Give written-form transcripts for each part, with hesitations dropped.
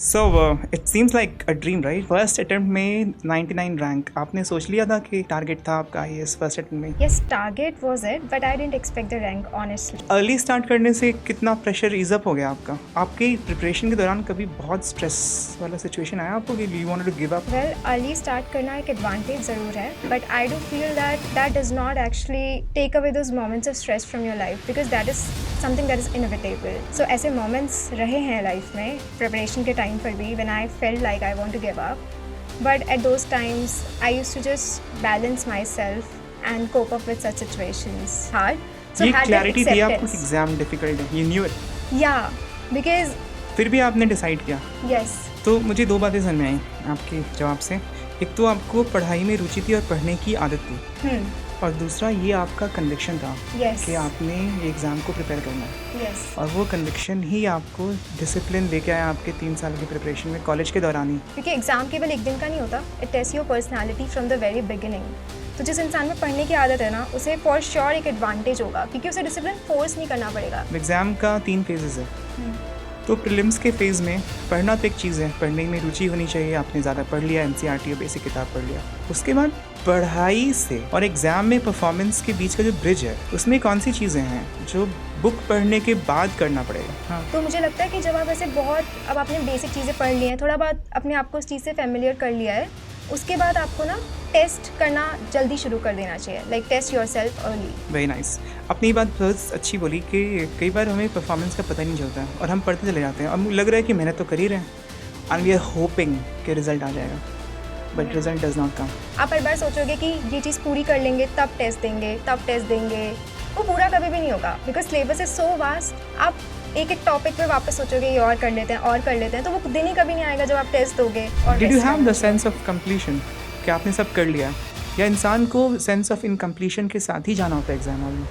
So it seems like a dream right. First attempt में 99 rank, आपने सोच लिया था कि टारगेट था आपका आईएएस फर्स्ट अटेम्प्ट में? Yes, target was it, but I didn't expect the rank, honestly. Early start करने से कितना प्रेशर ईज अप हो गया आपका? आपकी प्रिपरेशन के दौरान कभी बहुत स्ट्रेस वाला सिचुएशन आया आपको कि you wanted to give up? Well, early start करना एक advantage ज़रूर है, but I do feel that does not actually take away those moments of stress from your life because that is something that is inevitable. So ऐसे moments रहे हैं life में preparation के time पर भी when I felt like I want to give up, but at those times I used to just balance myself and cope up with such situations. Hard. So ये had that clarity थी आपको कि acceptance. Exam difficult है, you knew it, Yeah, because फिर भी आपने decide किया? yes. तो मुझे दो बातें समझ में आई आपके जवाब से। एक तो आपको पढ़ाई में रुचि थी और पढ़ने की आदत थी, और दूसरा ये आपका कन्विक्शन था Yes. कि आपने ये एग्ज़ाम को प्रिपेयर करना है, Yes. और वो कन्विक्शन ही आपको डिसिप्लिन लेके आया आपके 3 साल की प्रिपरेशन में, कॉलेज के दौरान ही। क्योंकि एग्ज़ाम केवल एक दिन का नहीं होता, it taste your personality from the very beginning. तो जिस इंसान में पढ़ने की आदत है ना, उसे फॉर श्योर एक एडवांटेज होगा क्योंकि उसे डिसिप्लिन फोर्स नहीं करना पड़ेगा। एग्ज़ाम का 3 फेजेज़ है, तो प्रीलिम्स के फेज़ में पढ़ना तो एक चीज़ है, पढ़ने में रुचि होनी चाहिए, आपने ज़्यादा पढ़ लिया, एनसीईआरटी और बेसिक किताब पढ़ लिया। उसके बाद पढ़ाई से और एग्ज़ाम में परफॉर्मेंस के बीच का जो ब्रिज है, उसमें कौन सी चीज़ें हैं जो बुक पढ़ने के बाद करना पड़ेगा? हाँ, तो मुझे लगता है कि जब आप ऐसे अब आपने बेसिक चीज़ें पढ़ ली हैं, थोड़ा बहुत अपने आप को उस चीज़ से फेमिलियर कर लिया है, उसके बाद आपको ना टेस्ट करना जल्दी शुरू कर देना चाहिए, like test yourself early. Very nice. अपनी बात बहुत अच्छी बोली कि कई बार हमें परफॉर्मेंस का पता ही नहीं चलता है और हम पढ़ते चले जाते हैं, और लग रहा है कि मेहनत तो कर ही रहे हैं एंड वी आर होपिंग कि रिजल्ट आ जाएगा, बट रिजल्ट डज नॉट कम। आप हर बार सोचोगे कि ये चीज़ पूरी कर लेंगे तब टेस्ट देंगे, वो पूरा कभी भी नहीं होगा because syllabus is so vast. आप एक टॉपिक पे वापस सोचोगे ये और कर लेते हैं, तो वो दिन ही कभी नहीं आएगा जब आप टेस्ट दोगे। और did you have the sense of completion कि आपने सब कर लिया, या इंसान को सेंस ऑफ इनकम्प्लीशन के साथ ही जाना होता है एग्जाम हॉल में?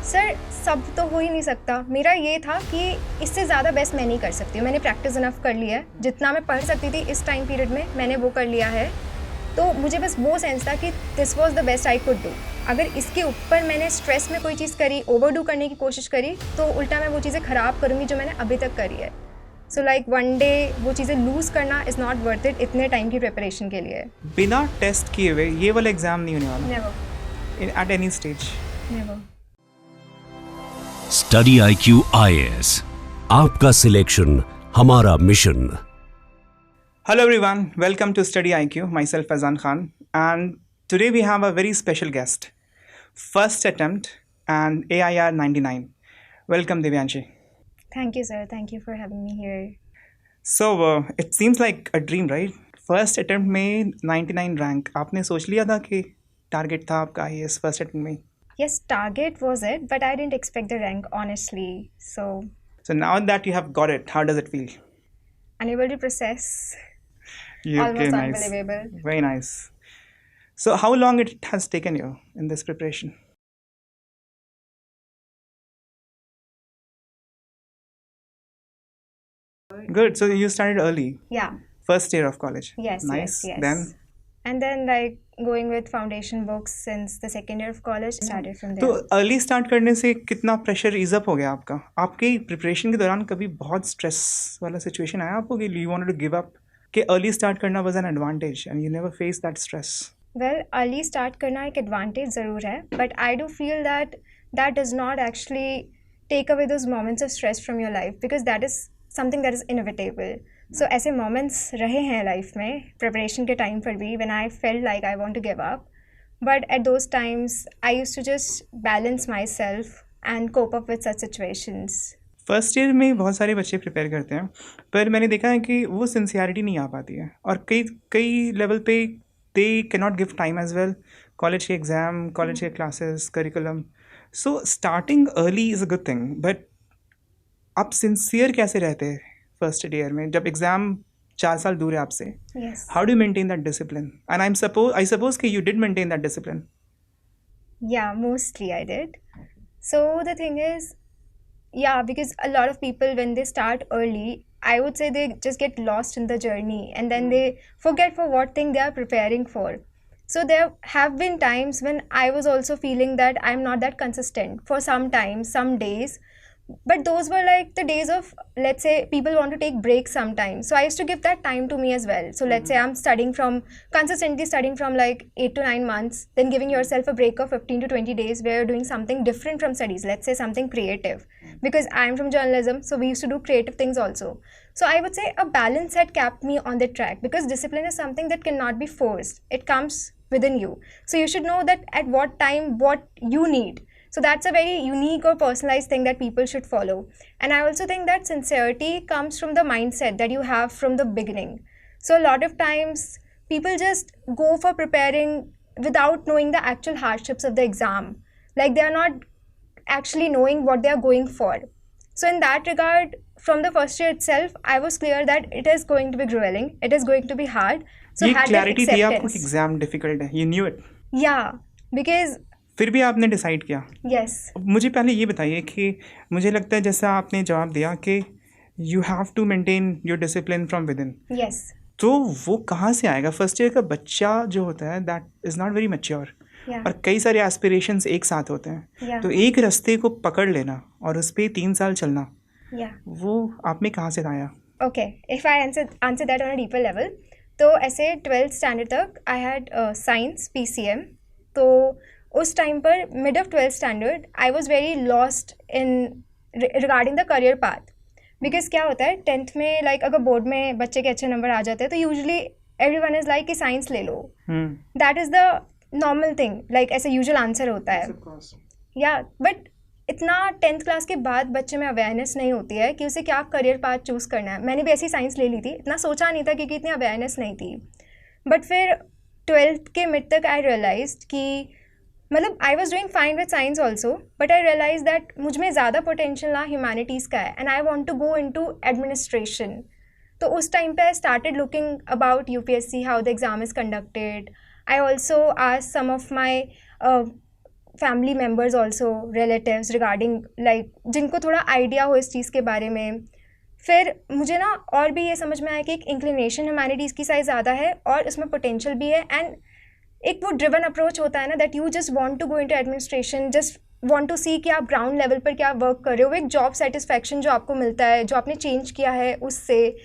सर, सब तो हो ही नहीं सकता। मेरा ये था कि इससे ज़्यादा बेस्ट मैं नहीं कर सकती हूँ। मैंने प्रैक्टिस इनफ कर लिया है, जितना मैं पढ़ सकती थी इस टाइम पीरियड में मैंने वो कर लिया है। तो मुझे बस वो सेंस था कि this was the best I could do. अगर इसके ऊपर मैंने स्ट्रेस में कोई चीज़ करी, ओवरडू करने की कोशिश करी, तो उल्टा मैं वो चीज़ें ख़राब करूँगी जो मैंने अभी तक करी है। सो लाइक वन डे वो चीज़ें लूज़ करना इज़ नॉट वर्थ इट इतने टाइम की प्रिपरेशन के लिए। बिना टेस्ट किए हुए ये वाला एग्जाम नहीं होने वाला never, at any stage. Never. Study IQ IAS, आपका सिलेक्शन हमारा mission. Hello everyone, welcome to Study IQ, myself Faizan Khan, and today we have a very special guest. First attempt and AIR 99. Welcome Divyanshi. Thank you, sir. Thank you for having me here. So it seems like a dream, right? First attempt में 99 rank, आपने सोच लिया था कि target था आपका IAS first attempt में? Yes, target was it, but I didn't expect the rank, honestly. So now that you have got it, how does it feel? Unable to process. Yeah, Almost okay, nice. unbelievable. Very nice. So how long it has taken you in this preparation? Good. So you started early, Yeah. first year of college. Yes. Nice. Yes. Then And then like going with foundation books since the second year of college, started from तो there. Early start करने से कितना pressure ease up हो गया आपका? आपकी preparation के दौरान कभी बहुत स्ट्रेस वाला सिचुएशन आया आपको कि you wanted to give up, कि अर्ली स्टार्ट करना was an advantage and you never face that stress? Well, early start करना एक advantage ज़रूर है, but I do feel that does not actually take away those moments of stress from your life because that is something that is inevitable. So ऐसे moments रहे हैं life में preparation के time पर भी when I felt like I want to give up, but at those times I used to just balance myself and cope up with such situations. First year में बहुत सारे बच्चे प्रिपेयर करते हैं, पर मैंने देखा है कि वो सिंसियरिटी नहीं आ पाती है, और कई लेवल पे they can not give time as well. College के एग्ज़ाम, कॉलेज के classes, curriculum, so starting early is a good thing, but आप सिंसियर कैसे रहते हैं फर्स्ट ईयर में जब एग्ज़ाम 4 साल दूर है आपसे? Yes. How do maintain that discipline? And I suppose कि you did maintain that discipline. Yeah, mostly I did. So the thing is, yeah, because a lot of people when they start early, I would say they just get lost in the journey and then they forget for what thing they are preparing for. So there have been times when I was also feeling that I'm not that consistent for some time, some days, but those were like the days of, let's say, people want to take breaks sometimes, so I used to give that time to me as well. So let's say I'm consistently studying from like 8 to 9 months, then giving yourself a break of 15 to 20 days where you're doing something different from studies, let's say something creative, because I'm from journalism, so we used to do creative things also. So I would say a balance had kept me on the track, because discipline is something that cannot be forced, it comes within you. So you should know that at what time what you need. So that's a very unique or personalized thing that people should follow. And I also think that sincerity comes from the mindset that you have from the beginning. So a lot of times people just go for preparing without knowing the actual hardships of the exam. Like they are not actually knowing what they are going for. So in that regard, from the first year itself, I was clear that it is going to be grueling, it is going to be hard. So ये had that clarity थी आपको acceptance. कि exam difficult है, you knew it, Yeah, because फिर भी आपने decide किया. yes, मुझे पहले ये बताइए कि मुझे लगता है जैसा आपने जवाब दिया कि you have to maintain your discipline from within, yes, तो वो कहाँ से आएगा? फर्स्ट ईयर का बच्चा जो होता है that is not very mature, yeah, और कई सारे एस्पिरेशंस एक साथ होते हैं. yeah, तो एक रास्ते को पकड़ लेना और उस पर 3 साल चलना, yeah. वो आप में कहाँ से आया? Okay, if I answer that on a deeper level, तो ऐसे 12th स्टैंडर्ड तक आई हैड साइंस PCM. तो उस टाइम पर mid of 12th standard I was very lost in regarding the career path. Because क्या होता है 10th में, लाइक अगर बोर्ड में बच्चे के अच्छे नंबर आ जाते हैं तो यूजली एवरीवन इज लाइक कि साइंस ले लो, that is the normal thing, like ऐसे यूजुअल आंसर होता है. या बट इतना 10th क्लास के बाद बच्चे में अवेयरनेस नहीं होती है कि उसे क्या करियर पाथ चूज़ करना है. मैंने भी ऐसी साइंस ले ली थी, इतना सोचा नहीं था क्योंकि इतनी अवेयरनेस नहीं थी. बट फिर 12th के मिड तक आई रियलाइज कि मतलब I was doing fine with science also, but I realise that मुझ में ज़्यादा पोटेंशियल ना ह्यूमैनिटीज़ का है, and I want to go into administration. तो उस टाइम पे I started looking about UPSC, how the exam is conducted. I also asked some of my family members also, relatives, regarding like जिनको थोड़ा idea हो इस चीज़ के बारे में. फिर मुझे ना और भी ये समझ में आया कि एक इंक्लिनेशन ह्यूमैनिटीज़ की साइड ज़्यादा है और इसमें पोटेंशियल भी है. एंड एक वो ड्रिवन अप्रोच होता है ना, that you just want to go into administration, just want to see कि आप ग्राउंड लेवल पर क्या वर्क कर रहे हो. वो एक जॉब सेटिस्फैक्शन जो आपको मिलता है, जो आपने चेंज किया है, उससे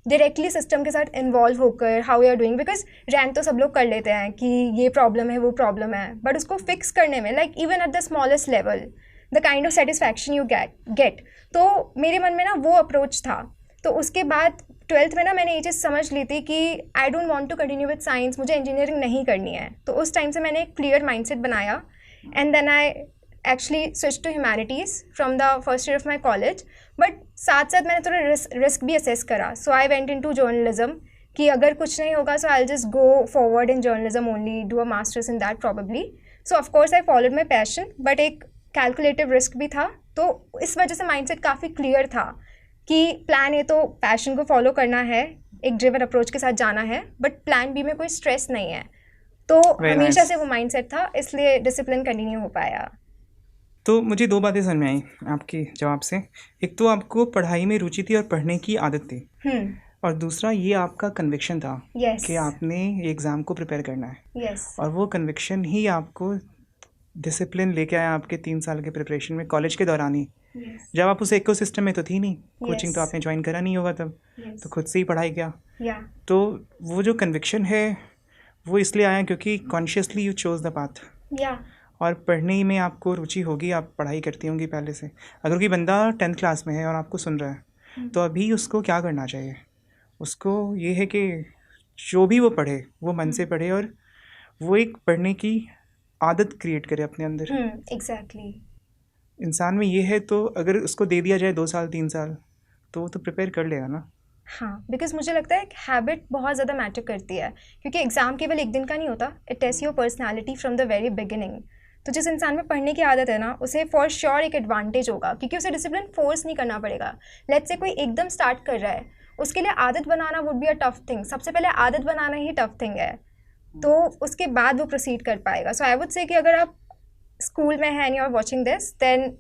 डायरेक्टली सिस्टम के साथ इन्वॉल्व होकर how you are doing. Because rank तो सब लोग कर लेते हैं कि ये प्रॉब्लम है, वो प्रॉब्लम है, बट उसको फिक्स करने में, like even at the smallest level, the kind of satisfaction you get. तो मेरे मन में ना वो अप्रोच था. तो उसके बाद 12th में ना मैंने ये चीज़ समझ ली थी कि I don't want to continue with science, मुझे इंजीनियरिंग नहीं करनी है. तो उस टाइम से मैंने एक क्लियर माइंडसेट बनाया, and then I actually switch to humanities from the first year of my college. But साथ साथ मैंने थोड़ा रिस्क भी असेस करा. So I went into journalism कि अगर कुछ नहीं होगा so I just go forward in journalism only, do a masters in that probably. So of course I followed my passion, but एक कैलकुलेटिव रिस्क भी था. तो इस वजह से माइंडसेट काफ़ी क्लियर था कि प्लान ए तो पैशन को फॉलो करना है, एक ड्रिवन अप्रोच के साथ जाना है, बट प्लान बी में कोई स्ट्रेस नहीं है. तो हमेशा से वो माइंडसेट था, इसलिए डिसिप्लिन कंटिन्यू हो पाया. तो मुझे 2 बातें समझ में आई आपके जवाब से. एक तो आपको पढ़ाई में रुचि थी और पढ़ने की आदत थी, और दूसरा ये आपका कन्विक्शन था yes. कि आपने ये एग्ज़ाम को प्रिपेयर करना है. yes. और वो कन्विक्शन ही आपको डिसिप्लिन लेके आया आपके 3 साल के प्रिपरेशन में, कॉलेज के दौरान ही. yes. जब आप उस इकोसिस्टम में तो थी नहीं, कोचिंग yes. तो आपने ज्वाइन करा नहीं होगा तब, yes. तो खुद से ही पढ़ाई किया. yeah. तो वो जो कन्विक्शन है वो इसलिए आया क्योंकि consciously you chose the path. yeah. और पढ़ने में आपको रुचि होगी, आप पढ़ाई करती होंगी पहले से. अगर कोई बंदा 10th क्लास में है और आपको सुन रहा है, तो अभी उसको क्या करना चाहिए? उसको ये है कि जो भी वो पढ़े वो मन से पढ़े, और वो एक पढ़ने की आदत क्रिएट करे अपने अंदर. एग्जैक्टली. इंसान में ये है, तो अगर उसको दे दिया जाए 2 साल 3 साल, तो वो तो प्रिपेयर कर लेगा ना. हाँ, बिकॉज मुझे लगता है हैबिट बहुत ज़्यादा मैटर करती है, क्योंकि एग्ज़ाम केवल एक दिन का नहीं होता, it taste your personality from the very beginning. तो जिस इंसान में पढ़ने की आदत है ना, उसे फॉर श्योर एक एडवांटेज होगा, क्योंकि उसे डिसिप्लिन फोर्स नहीं करना पड़ेगा. लेट्स से कोई एकदम स्टार्ट कर रहा है, उसके लिए आदत बनाना would be a tough thing. सबसे पहले आदत बनाना ही टफ थिंग है, तो उसके बाद वो प्रोसीड कर पाएगा. सो आई वुड से कि अगर आप स्कूल में हैं and you are watching this, then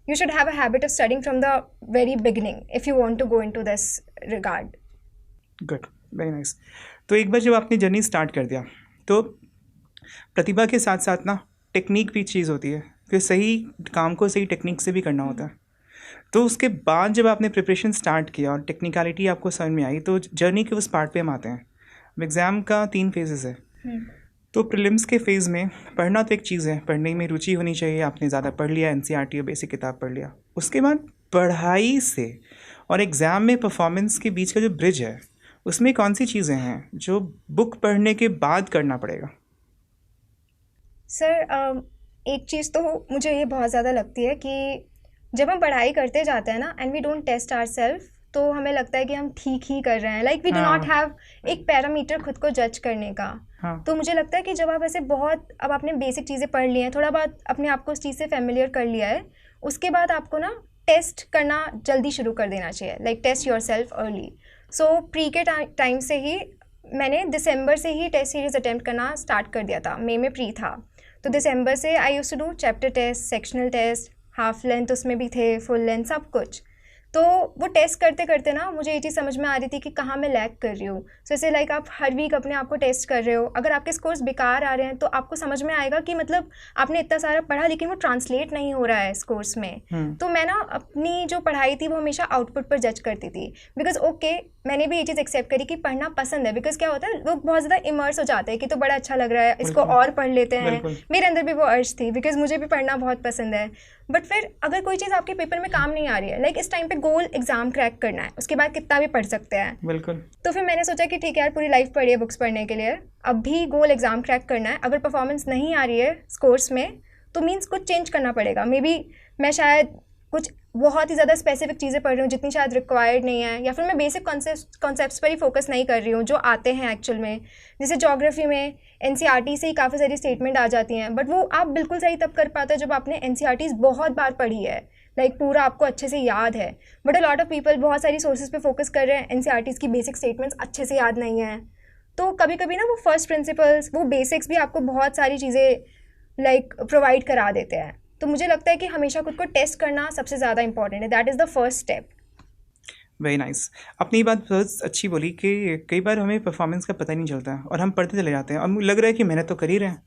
you should have a habit of studying from the very beginning if you want to go into this regard. Good, very nice. तो एक बार जब आपने जर्नी स्टार्ट कर दिया, तो प्रतिभा के साथ साथ ना टेक्निक भी चीज़ होती है, फिर सही काम को सही टेक्निक से भी करना होता है. तो उसके बाद जब आपने प्रिपरेशन स्टार्ट किया और टेक्निकलिटी आपको समझ में आई, तो जर्नी के उस पार्ट पे हम आते हैं। एग्ज़ाम का 3 फेजेस है। तो प्रीलिम्स के फेज़ में पढ़ना तो एक चीज़ है, पढ़ने में रुचि होनी चाहिए, आपने ज़्यादा पढ़ लिया, एनसीईआरटी और बेसिक किताब पढ़ लिया। उसके बाद पढ़ाई से और एग्ज़ाम में परफॉर्मेंस के बीच का जो ब्रिज है, उसमें कौन सी चीज़ें हैं जो बुक पढ़ने के बाद करना पड़ेगा? सर एक चीज़ तो मुझे ये बहुत ज़्यादा लगती है कि जब हम पढ़ाई करते जाते हैं ना and we don't test ourselves, तो हमें लगता है कि हम ठीक ही कर रहे हैं, like we do not have एक पैरामीटर खुद को जज करने का। तो मुझे लगता है कि जब आप ऐसे बहुत, अब आपने बेसिक चीज़ें पढ़ ली हैं, थोड़ा बहुत अपने आप को उस चीज़ से फेमिलियर कर लिया है, उसके बाद आपको ना टेस्ट करना जल्दी शुरू कर देना चाहिए, like test yourself early. So pre के टाइम से ही मैंने दिसंबर से ही टेस्ट सीरीज अटेम्प्ट करना स्टार्ट कर दिया था। मई में प्री था, तो दिसंबर से I used to do chapter test, sectional test, half length उसमें भी थे, फुल लेंथ, सब कुछ। तो वो टेस्ट करते करते ना मुझे ये चीज़ समझ में आ रही थी कि कहाँ मैं लैग कर रही हूँ। सो ऐसे लाइक आप हर वीक अपने आप को टेस्ट कर रहे हो, अगर आपके स्कोर्स बेकार आ रहे हैं तो आपको समझ में आएगा कि मतलब आपने इतना सारा पढ़ा लेकिन वो ट्रांसलेट नहीं हो रहा है स्कोर्स में। तो मैं ना अपनी जो पढ़ाई थी वो हमेशा आउटपुट पर जज करती थी, बिकॉज ओके मैंने भी ये चीज़ एक्सेप्ट करी कि पढ़ना पसंद है, बिकॉज क्या होता है लोग बहुत ज़्यादा इमर्स हो जाते हैं कि तो बड़ा अच्छा लग रहा है, इसको और पढ़ लेते हैं। मेरे अंदर भी वो अर्ज थी, बिकॉज मुझे भी पढ़ना बहुत पसंद है। बट फिर अगर कोई चीज़ आपके पेपर में काम नहीं आ रही है, लाइक इस टाइम पे गोल एग्जाम क्रैक करना है, उसके बाद कितना भी पढ़ सकते हैं, बिल्कुल। तो फिर मैंने सोचा कि ठीक है यार, पूरी लाइफ पढ़ी है बुक्स पढ़ने के लिए, अब भी गोल एग्जाम क्रैक करना है। अगर परफॉर्मेंस नहीं आ रही है स्कोर्स में तो मीन्स कुछ चेंज करना पड़ेगा। मे बी मैं शायद कुछ बहुत ही ज़्यादा स्पेसिफिक चीज़ें पढ़ रही हूँ जितनी शायद रिक्वायर्ड नहीं है, या फिर मैं बेसिक कॉन्सेप्ट्स पर ही फोकस नहीं कर रही हूँ जो आते हैं एक्चुअल में। जैसे ज्योग्राफी में एनसीईआरटी से ही काफ़ी सारी स्टेटमेंट आ जाती हैं, बट वो आप बिल्कुल सही तब कर पाते हो जब आपने एनसीईआरटीज़ बहुत बार पढ़ी है, लाइक पूरा आपको अच्छे से याद है। But a lot of people बहुत सारी सोर्सेज पे फोकस कर रहे हैं, एनसीईआरटीज़ की बेसिक स्टेटमेंट्स अच्छे से याद नहीं है। तो कभी कभी ना वो फर्स्ट प्रिंसिपल्स, वो बेसिक्स भी आपको बहुत सारी चीज़ें लाइक प्रोवाइड करा देते हैं। तो मुझे लगता है कि हमेशा खुद को टेस्ट करना सबसे ज़्यादा इंपॉर्टेंट है, that is the first step. Very nice. अपनी बात बहुत अच्छी बोली कि कई बार हमें परफॉर्मेंस का पता ही नहीं चलता और हम पढ़ते चले जाते हैं और मुझे लग रहा है कि मेहनत तो कर ही रहे हैं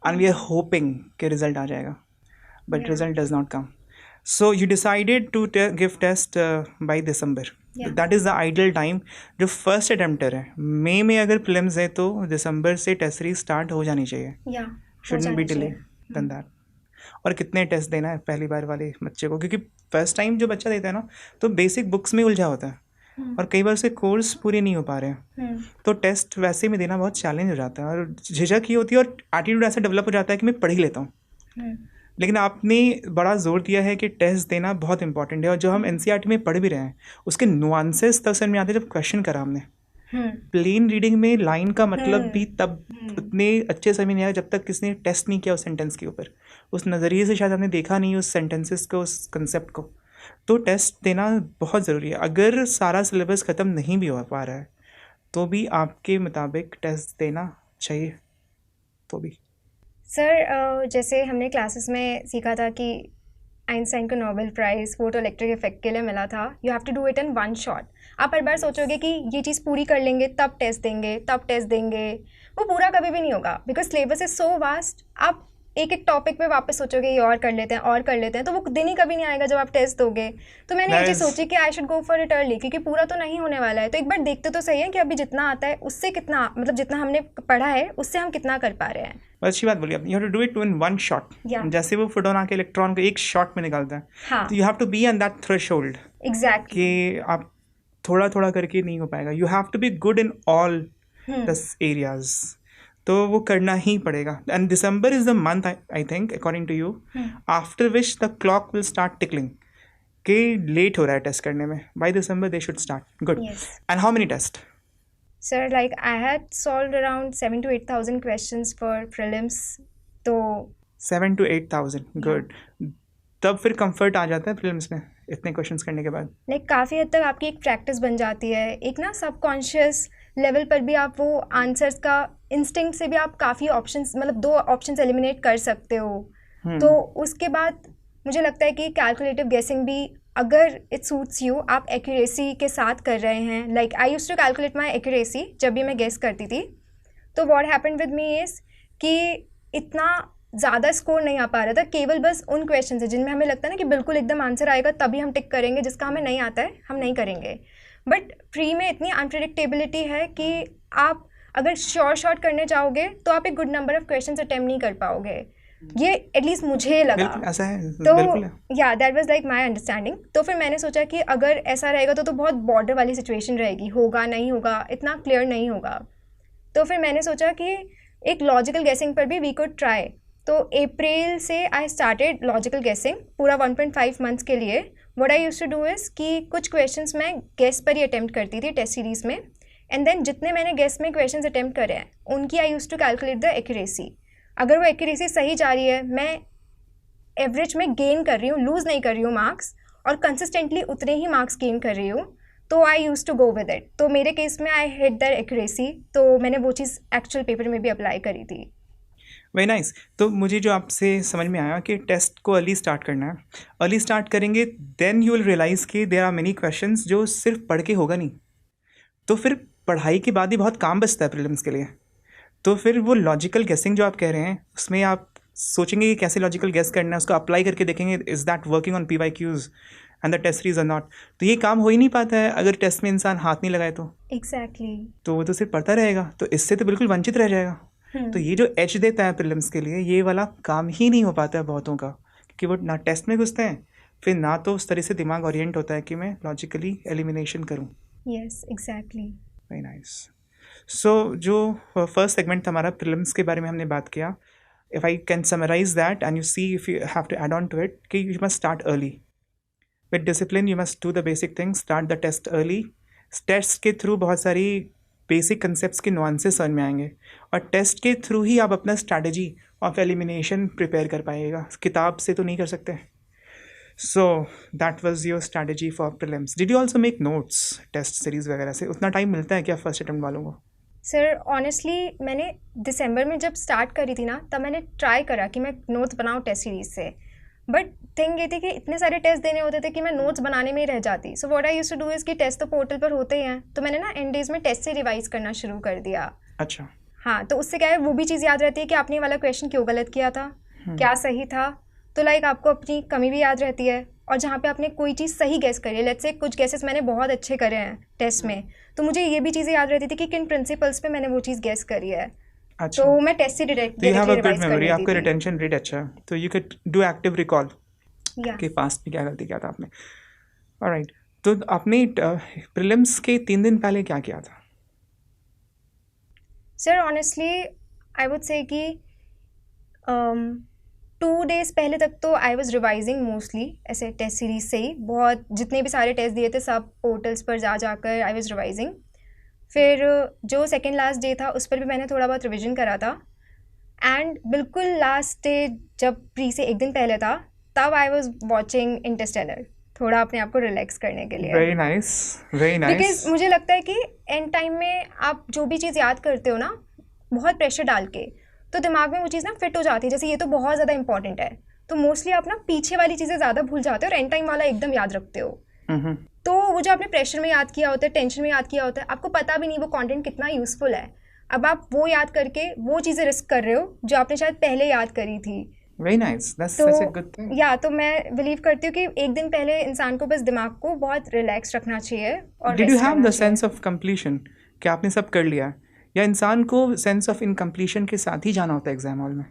एंड वी आर होपिंग कि रिजल्ट आ जाएगा, but result does not come. So you decided to give test by December, that is the ideal time. जो फर्स्ट अटेम्प्टर है, मई में अगर प्रीलिम्स है तो दिसंबर से टेस्ट सीरीज स्टार्ट हो जानी चाहिए, shouldn't be delay then that. और कितने टेस्ट देना है पहली बार वाले बच्चे को, क्योंकि फर्स्ट टाइम जो बच्चा देता है ना तो बेसिक बुक्स में उलझा होता है और कई बार उसके कोर्स पूरे नहीं हो पा रहे हैं, तो टेस्ट वैसे में देना बहुत चैलेंज हो जाता है और झिझक ही होती है और एटीट्यूड ऐसा डेवलप हो जाता है कि मैं पढ़ ही लेता हूँ। लेकिन आपने बड़ा जोर दिया है कि टेस्ट देना बहुत इंपॉर्टेंट है, और जो हम एनसीईआरटी में पढ़ भी रहे हैं उसके नुआंसेस तब समझ में आते हैं जब क्वेश्चन करा हमने। प्लेन रीडिंग में लाइन का मतलब भी तब उतने अच्छे समझ नहीं आया जब तक किसने टेस्ट नहीं किया उस सेंटेंस के ऊपर, उस नज़रिए से शायद हमने देखा नहीं उस सेंटेंसेस को, उस कंसेप्ट को। तो टेस्ट देना बहुत ज़रूरी है। अगर सारा सिलेबस ख़त्म नहीं भी हो पा रहा है तो भी आपके मुताबिक टेस्ट देना चाहिए। तो भी सर जैसे हमने क्लासेस में सीखा था कि आइंस्टाइन को Nobel prize photo electric effect के लिए मिला था, you have to do it in one shot. आप हर बार सोचोगे कि ये चीज़ पूरी कर लेंगे तब टेस्ट देंगे, तब टेस्ट देंगे, वो पूरा कभी भी नहीं होगा, because syllabus is so vast. आप एक एक टॉपिक पे वापस सोचोगे ये और कर लेते हैं और कर लेते हैं, तो वो दिन ही कभी नहीं आएगा जब आप टेस्ट दोगे। तो मैंने ये चीज़ सोची कि I should go for it early, क्योंकि पूरा तो नहीं होने वाला है। तो एक बार देखते तो सही है कि अभी जितना आता है उससे कितना, मतलब जितना हमने पढ़ा है उससे हम कितना कर पा रहे हैं। अच्छी बात बोली आपने, you have to do it in one shot. जैसे वो फोटोन आके इलेक्ट्रॉन को एक शॉट में निकालता है, हाँ, तो you have to be on that threshold. Exactly, कि आप थोड़ा थोड़ा करके नहीं हो पाएगा, you have to be good in all the areas, तो वो करना ही पड़ेगा। And December is the month I think according to you after which the clock will start tickling कि लेट हो रहा है टेस्ट करने में। By December they should start. Good. And how many test? Sir, like I had solved around 7,000 to 8,000 questions for prelims. तो 7,000 to 8,000, good. तब फिर कंफर्ट आ जाता है प्रीलिम्स में इतने क्वेश्चंस करने के बाद? लाइक काफ़ी हद तक आपकी एक प्रैक्टिस बन जाती है, एक ना सबकॉन्शियस लेवल पर भी आप वो आंसर्स का इंस्टिंक्ट से भी आप काफ़ी ऑप्शंस, मतलब 2 ऑप्शंस एलिमिनेट कर सकते हो। तो उसके बाद मुझे लगता है कि कैलकुलेटिव गेसिंग भी, अगर इट सूट्स यू, आप एक्यूरेसी के साथ कर रहे हैं। Like I used to calculate my accuracy जब भी मैं गेस करती थी। तो what happened with me is कि इतना ज़्यादा स्कोर नहीं आ पा रहा था, केवल बस उन क्वेश्चन से जिनमें हमें लगता है ना कि बिल्कुल एकदम आंसर आएगा तभी हम टिक करेंगे, जिसका हमें नहीं आता है हम नहीं करेंगे। बट प्री में इतनी अनप्रिडिक्टेबिलिटी है कि आप अगर शॉर्ट करने जाओगे तो आप एक good number of question attempt नहीं कर पाओगे, ये एटलीस्ट मुझे लगा। ऐसा है तो बिल्कुल है। या that was like my understanding. तो फिर मैंने सोचा कि अगर ऐसा रहेगा तो बहुत बॉर्डर वाली सिचुएशन रहेगी, होगा नहीं होगा इतना क्लियर नहीं होगा। तो फिर मैंने सोचा कि एक लॉजिकल गेसिंग पर भी वी कुड ट्राई। तो अप्रैल से आई स्टार्टेड लॉजिकल गेसिंग पूरा 1.5 मंथ्स के लिए। What I used to do is कि कुछ क्वेश्चंस मैं गेस पर ही अटेम्प्ट करती थी टेस्ट सीरीज़ में, एंड देन जितने मैंने गेस में क्वेश्चंस अटेम्प्ट करे हैं उनकी I used to calculate the accuracy. अगर वो एक्यूरेसी सही जा रही है, मैं एवरेज में गेन कर रही हूँ, लूज़ नहीं कर रही हूँ मार्क्स, और कंसिस्टेंटली उतने ही मार्क्स गेन कर रही हूँ, तो I use to go with it. तो मेरे केस में आई हिट दैट एक्यूरेसी, तो मैंने वो चीज़ एक्चुअल पेपर में भी अप्लाई करी थी। Very nice. तो मुझे जो आपसे समझ में आया कि टेस्ट को अर्ली स्टार्ट करना है, अर्ली स्टार्ट करेंगे देन यू विल रियलाइज़ कि देयर आर मेनी क्वेश्चंस जो सिर्फ पढ़ के होगा नहीं, तो फिर पढ़ाई के बाद ही बहुत काम बचता है प्रीलिम्स के लिए। तो फिर वो लॉजिकल गेसिंग जो आप कह रहे हैं उसमें आप सोचेंगे कि कैसे लॉजिकल गेस करना है, उसको अप्लाई करके देखेंगे is that working on PYQs and the test series are not. तो ये काम हो ही नहीं पाता है अगर टेस्ट में इंसान हाथ नहीं लगाए तो। एग्जैक्टली। तो वो तो सिर्फ पढ़ता रहेगा, तो इससे तो बिल्कुल वंचित रह जाएगा। तो ये जो एच देता है प्रीलिम्स के लिए, ये वाला काम ही नहीं हो पाता है बहुतों का, क्योंकि वो ना टेस्ट में घुसते हैं, फिर ना तो उस तरह से दिमाग ओरिएंट होता है कि मैं लॉजिकली एलिमिनेशन करूँ। Yes exactly. Very nice. So जो फर्स्ट सेगमेंट था हमारा प्रीलिम्स के बारे में हमने बात किया। If I can summarise that and you see if you have to add on to it कि you must start early with discipline, you must do the basic things, start the test early. Test के through बहुत सारी basic concepts के nuances समझ में आएंगे, और test के थ्रू ही आप अपना स्ट्रैटेजी ऑफ एलिमिनेशन प्रिपेयर कर पाइएगा, किताब से तो नहीं कर सकते। So that was your strategy for prelims. Did you also make notes test series वगैरह से? उतना टाइम मिलता है क्या फर्स्ट अटेम्प्ट वालों को? सर ऑनेस्टली मैंने दिसंबर में जब स्टार्ट करी थी ना, तब मैंने ट्राई करा कि मैं नोट्स बनाऊँ टेस्ट सीरीज़ से, बट थिंग ये थी कि इतने सारे टेस्ट देने होते थे कि मैं नोट्स बनाने में ही रह जाती। So what I used to do is कि टेस्ट तो पोर्टल पर होते ही हैं, तो मैंने ना एंड डेज में टेस्ट से रिवाइज करना शुरू कर दिया। अच्छा। हाँ, तो उससे क्या है, वो भी चीज़ याद रहती है कि आपने वाला क्वेश्चन क्यों गलत किया था, क्या सही था। तो लाइक आपको अपनी कमी भी याद रहती है, और जहाँ पे आपने कोई चीज़ सही गेस करी है, लेट्स से कुछ गेसेस मैंने बहुत अच्छे करे हैं टेस्ट में, तो मुझे ये भी चीज़ें याद रहती थी कि किन प्रिंसिपल्स पे मैंने वो चीज़ गेस करी है। अच्छा। तो मैं टेस्ट से डायरेक्टली रिवाइज कर लेती थी। आपका रिटेंशन रेट अच्छा है, तो you can do active recall कि पास्ट में क्या गलती किया था आपने। ऑलराइट, तो आपने प्रीलिम्स के 3 दिन पहले क्या किया था? सर ऑनेस्टली आई वुड से कि 2 डेज़ पहले तक तो आई वॉज रिवाइजिंग मोस्टली ऐसे टेस्ट सीरीज से ही, बहुत जितने भी सारे टेस्ट दिए थे सब पोर्टल्स पर जाकर आई वॉज रिवाइजिंग। फिर जो सेकेंड लास्ट डे था उस पर भी मैंने थोड़ा बहुत रिविजन करा था, एंड बिल्कुल लास्ट डे जब प्री से 1 दिन पहले था तब आई वॉज वॉचिंग इंटरस्टेलर, थोड़ा अपने आप को रिलैक्स करने के लिए। Very nice, very nice. Because मुझे लगता है कि एंड टाइम में आप जो भी चीज़ याद करते हो ना बहुत प्रेशर डाल के, तो दिमाग में वो चीज़ ना फिट हो जाती है, जैसे ये तो बहुत ज़्यादा इंपॉर्टेंट है, तो मोस्टली आप ना पीछे वाली चीज़ें ज़्यादा भूल जाते हो और एंड टाइम वाला एकदम याद रखते हो। तो वो जो आपने प्रेशर में याद किया होता है, टेंशन में याद किया होता है, आपको पता भी नहीं वो कंटेंट कितना यूज़फुल है। अब आप वो याद करके वो चीज़ें रिस्क कर रहे हो जो आपने शायद पहले याद करी थी। Very nice, that's such a good thing. या तो मैं बिलीव करती हूँ कि 1 दिन पहले इंसान को बस दिमाग को बहुत रिलैक्स रखना चाहिए। और did you have the sense of completion कि आपने सब कर लिया, या इंसान को सेंस ऑफ इनकम्प्लीशन के साथ ही जाना होता है एग्जाम हॉल में?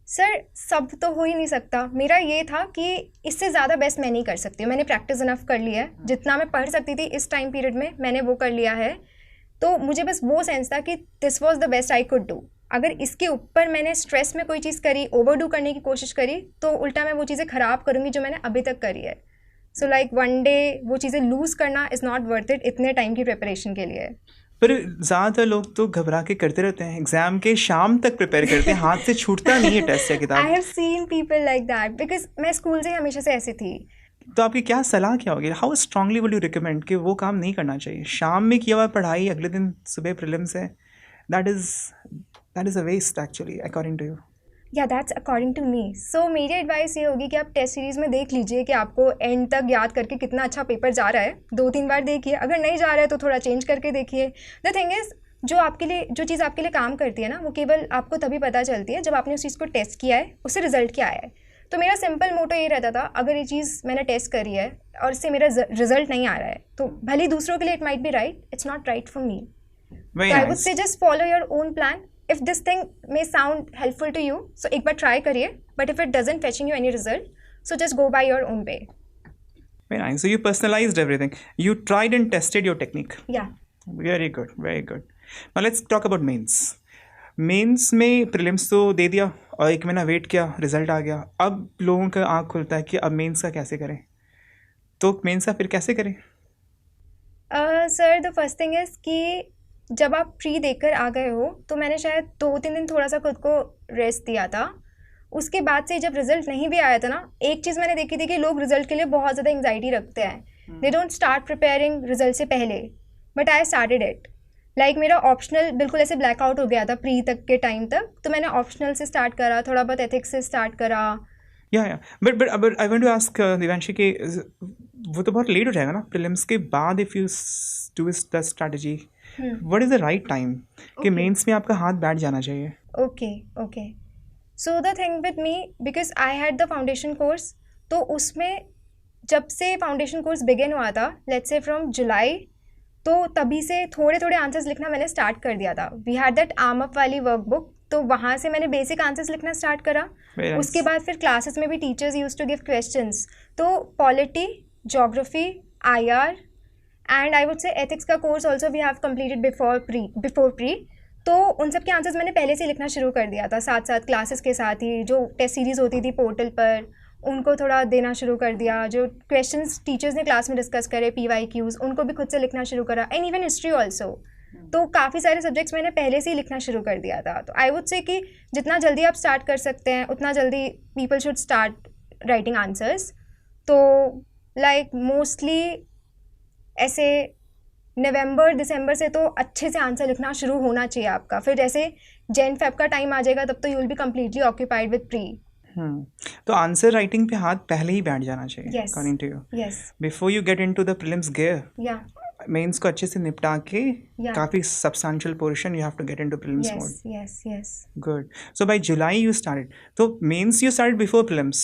सर सब तो हो ही नहीं सकता। मेरा ये था कि इससे ज़्यादा बेस्ट मैं नहीं कर सकती हूँ, मैंने प्रैक्टिस इनफ कर ली है, जितना मैं पढ़ सकती थी इस टाइम पीरियड में मैंने वो कर लिया है। तो मुझे बस वो सेंस था कि this was the best I could do. अगर इसके ऊपर मैंने स्ट्रेस में कोई चीज़ करी, ओवरडू करने की कोशिश करी, तो उल्टा मैं वो चीज़ें ख़राब करूँगी जो मैंने अभी तक करी है। सो लाइक 1 डे वो चीज़ें लूज़ करना इज़ नॉट वर्थ इट इतने टाइम की प्रिपरेशन के लिए। पर ज़्यादातर लोग तो घबरा के करते रहते हैं, एग्जाम के शाम तक प्रिपेयर करते हैं, हाथ से छूटता नहीं है टेस्ट या किताब। I have seen people like that, because मैं स्कूल से हमेशा से ऐसी थी। तो आपकी क्या सलाह क्या होगी? How strongly would you recommend कि वो काम नहीं करना चाहिए? शाम में किया हुआ पढ़ाई अगले दिन सुबह प्रीलिम्स है, that is a waste actually according to you. या that's according to me. So मेरी एडवाइस ये होगी कि आप टेस्ट सीरीज़ में देख लीजिए कि आपको एंड तक याद करके कितना अच्छा पेपर जा रहा है। 2-3 बार देखिए, अगर नहीं जा रहा है तो थोड़ा चेंज करके देखिए। द थिंग इज़ जो आपके लिए जो चीज़ आपके लिए काम करती है ना, वो केवल आपको तभी पता चलती है जब आपने उस चीज़ को टेस्ट किया है, उससे रिजल्ट क्या आया है। तो मेरा सिंपल मोटो ये रहता था, अगर ये चीज़ मैंने टेस्ट करी है और इससे मेरा रिजल्ट नहीं आ रहा है, तो भले दूसरों के लिए it might be right, it's not right for me. तो I would say just follow your own plan. If this thing may sound helpful to you, so एक बार ट्राई करिए, but if it doesn't fetching you any result, so just go by your own way. Very nice. So you personalized everything. You tried and tested your technique. Yeah. Very good. Very good. Now let's talk about mains. Mains में prelims तो दे दिया और 1 महीना wait किया, result आ गया। अब लोगों का आँख खुलता है कि अब मेंस का कैसे करें, तो मेंस का फिर कैसे करें? Sir the first thing is कि जब आप प्री देकर आ गए हो, तो मैंने शायद 2-3 दिन थोड़ा सा खुद को रेस्ट दिया था। उसके बाद से जब रिजल्ट नहीं भी आया था ना, एक चीज़ मैंने देखी थी कि लोग रिजल्ट के लिए बहुत ज़्यादा एंग्जाइटी रखते हैं। They don't start preparing result से पहले, but I started it. Like मेरा ऑप्शनल बिल्कुल ऐसे ब्लैकआउट हो गया था प्री तक के टाइम तक, तो मैंने ऑप्शनल से स्टार्ट करा, थोड़ा बहुत एथिक्स से स्टार्ट करा। या but I want to ask Divyanshi कि वो तो बहुत लेट हो जाएगा ना प्रीलिम्स के बाद, if you do the strategy, what is the right time कि मेंस में आपका हाथ बैठ जाना चाहिए? Okay so the thing with me, because I had the foundation course, तो उसमें जब से फाउंडेशन कोर्स बिगिन हुआ था, लेट्स से फ्रॉम जुलाई, तो तभी से थोड़े थोड़े आंसर्स लिखना मैंने स्टार्ट कर दिया था। We had that warm up वाली वर्कबुक, तो वहाँ से मैंने बेसिक आंसर्स लिखना स्टार्ट करा। उसके बाद फिर क्लासेस में भी teachers use to give questions, तो polity, geography, IR and I would say ethics का course also we have completed before pre, तो उन सब के आंसर्स मैंने पहले से लिखना शुरू कर दिया था, साथ साथ क्लासेस के साथ ही। जो टेस्ट सीरीज़ होती थी पोर्टल पर, उनको थोड़ा देना शुरू कर दिया। जो क्वेश्चंस टीचर्स ने क्लास में डिस्कस करे, PYQs, उनको भी खुद से लिखना शुरू करा, एंड इवन हिस्ट्री ऑल्सो। तो काफ़ी सारे सब्जेक्ट्स मैंने पहले से ही लिखना शुरू कर दिया था। तो आई वुड से कि जितना जल्दी आप स्टार्ट कर सकते हैं, उतना जल्दी people should start writing answers. तो लाइक मोस्टली ऐसे नवंबर दिसंबर से तो अच्छे से आंसर लिखना शुरू होना चाहिए आपका। फिर जैसे Jan-Feb का टाइम आ जाएगा, तब तो you will be completely occupied with pre. तो आंसर राइटिंग पे हाथ पहले ही बैठ जाना चाहिए, Yes. according to you. Yes. Before you get into the prelims gear, Yeah. Mains को अच्छे से निपटा के Yeah. काफ़ी substantial portion you have to get into prelims mode. Yes. Good. So by July you started. तो mains you started before prelims.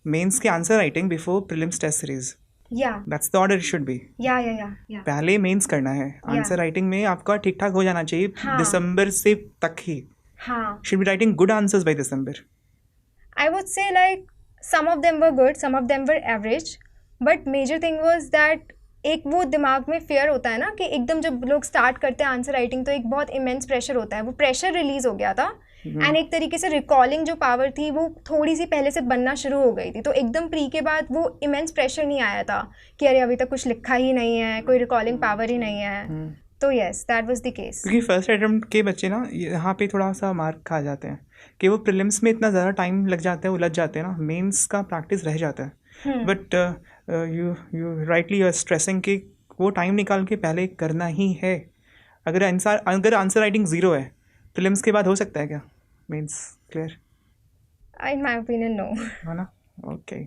Mains के answer writing before prelims test series. Yeah. That's the order it should be. Yeah. पहले mains करना है, answer writing में आपका ठीक ठाक हो जाना चाहिए हाँ. दिसंबर से तक ही। हाँ. Should be writing good answers by December. I would say like some of them were good, some of them were average, but major thing was that एक वो दिमाग में फेयर होता है ना कि एकदम जब लोग स्टार्ट करते हैं आंसर राइटिंग, तो एक बहुत इमेंस प्रेशर होता है, वो प्रेशर रिलीज हो गया था। एंड एक तरीके से रिकॉलिंग जो पावर थी वो थोड़ी सी पहले से बनना शुरू हो गई थी, तो एकदम प्री के बाद वो इमेंस प्रेशर नहीं आया था कि अरे अभी तक कुछ लिखा ही नहीं है, कोई रिकॉलिंग पावर ही नहीं है। तो yes, that was the case. क्योंकि फर्स्ट अटेम्प्ट के बच्चे ना यहाँ पे थोड़ा सा मार्क खा जाते हैं कि वो प्रीलिम्स में इतना ज़्यादा टाइम लग जाता है, उलझ जाते हैं ना, मेंस का प्रैक्टिस रह जाता है। But you rightly you are stressing कि वो टाइम निकाल के पहले करना ही है। अगर आंसर राइटिंग 0 है, प्रीलिम्स के बाद हो सकता है क्या mains clear? In my opinion no. है ना? ओके।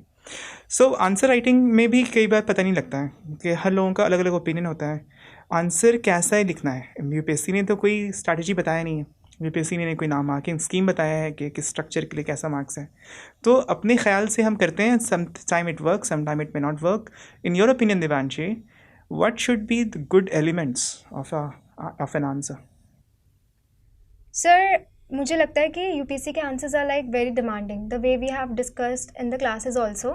सो आंसर राइटिंग में भी कई बार पता नहीं लगता है कि हर लोगों का अलग अलग ओपिनियन होता है। आंसर कैसा है लिखना है, UPSC ने तो कोई स्ट्रैटेजी बताया नहीं है, UPSC ने कोई नाम मार्किंग स्कीम बताया है कि किस स्ट्रक्चर के लिए कैसा मार्क्स है। तो अपने ख्याल से हम करते हैं, some time it work, some time it may not work. In your opinion Divyanshi, what should be the good elements of an answer? Sir मुझे लगता है कि UPSC के answers are like very demanding, the way we have discussed in the classes also.